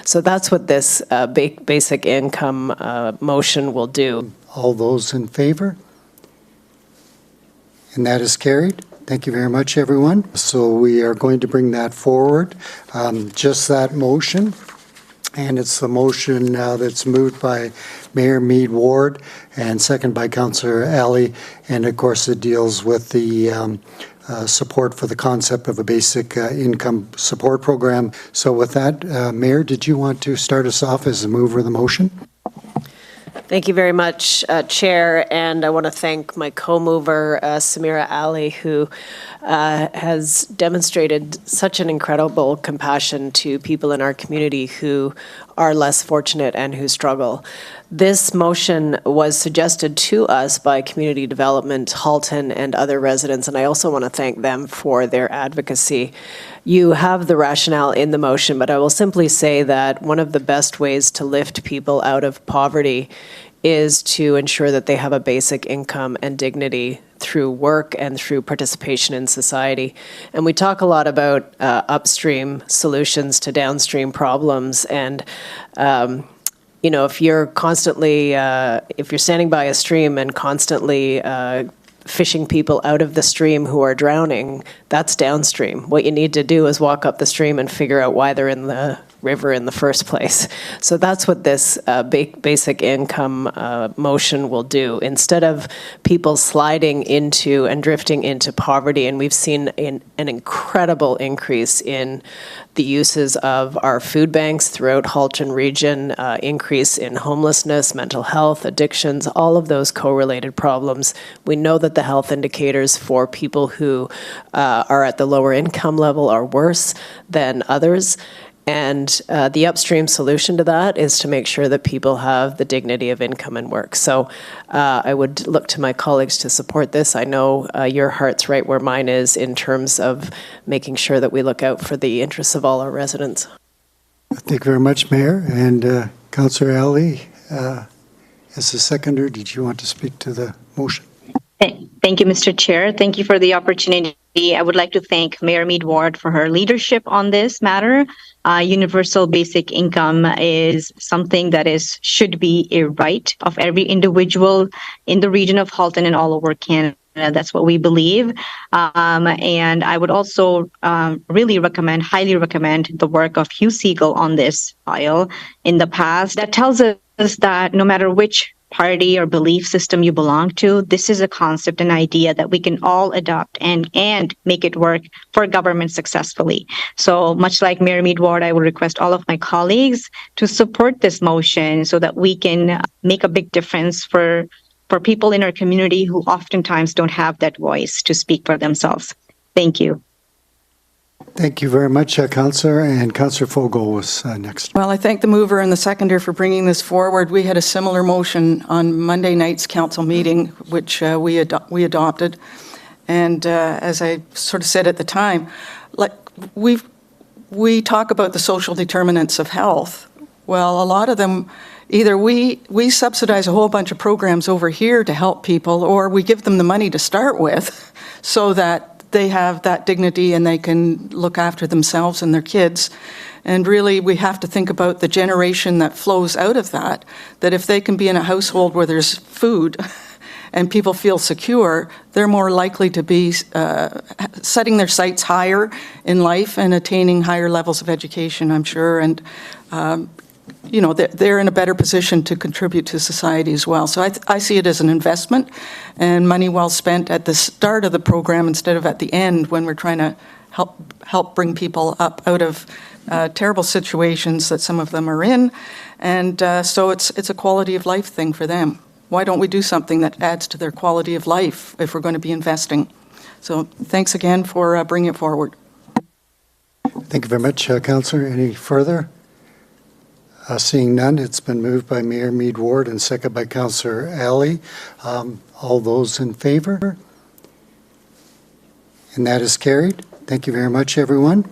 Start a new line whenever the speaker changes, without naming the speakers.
So that's what this basic income motion will do.
All those in favor? And that is carried. Thank you very much, everyone. So we are going to bring that forward, just that motion. And it's the motion that's moved by Mayor Mead Ward and second by Councillor Alley. And of course, it deals with the support for the concept of a basic income support program. So with that, Mayor, did you want to start us off as the mover of the motion?
Thank you very much, Chair, and I want to thank my co-mover, Samira Ali, who has demonstrated such an incredible compassion to people in our community who are less fortunate and who struggle. This motion was suggested to us by Community Development, Halton, and other residents, and I also want to thank them for their advocacy. You have the rationale in the motion, but I will simply say that one of the best ways to lift people out of poverty is to ensure that they have a basic income and dignity through work and through participation in society. And we talk a lot about upstream solutions to downstream problems. And, you know, if you're constantly, if you're standing by a stream and constantly fishing people out of the stream who are drowning, that's downstream. What you need to do is walk up the stream and figure out why they're in the river in the first place. So that's what this basic income motion will do. Instead of people sliding into and drifting into poverty, and we've seen an incredible increase in the uses of our food banks throughout Halton region, increase in homelessness, mental health, addictions, all of those co-related problems. We know that the health indicators for people who are at the lower income level are worse than others. And the upstream solution to that is to make sure that people have the dignity of income and work. So I would look to my colleagues to support this. I know your heart's right where mine is in terms of making sure that we look out for the interests of all our residents.
Thank you very much, Mayor. And Councillor Ali, as the seconder, did you want to speak to the motion?
Thank you, Mr. Chair. Thank you for the opportunity. I would like to thank Mayor Mead Ward for her leadership on this matter. Universal basic income is something that should be a right of every individual in the region of Halton and all over Canada. That's what we believe. And I would also highly recommend the work of Hugh Siegel on this file in the past. That tells us that no matter which party or belief system you belong to, this is a concept and idea that we can all adopt and make it work for government successfully. So much like Mayor Mead Ward, I would request all of my colleagues to support this motion so that we can make a big difference for people in our community who oftentimes don't have that voice to speak for themselves. Thank you.
Thank you very much, Councillor. And Councillor Fogel was next.
Well, I thank the mover and the seconder for bringing this forward. We had a similar motion on Monday night's council meeting, which we adopted. And as I sort of said at the time, like we talk about the social determinants of health. Well, a lot of them, either we subsidize a whole bunch of programs over here to help people, or we give them the money to start with so that they have that dignity and they can look after themselves and their kids. And really, we have to think about the generation that flows out of that, that if they can be in a household where there's food and people feel secure, they're more likely to be setting their sights higher in life and attaining higher levels of education, I'm sure. And you know, they're in a better position to contribute to society as well. So I see it as an investment and money well spent at the start of the program instead of at the end when we're trying to help bring people up out of terrible situations that some of them are in. And so it's a quality of life thing for them. Why don't we do something that adds to their quality of life if we're going to be investing? So thanks again for bringing it forward.
Thank you very much, Councillor. Any further? Seeing none, it's been moved by Mayor Mead Ward and second by Councillor Alley. All those in favor? And that is carried. Thank you very much, everyone.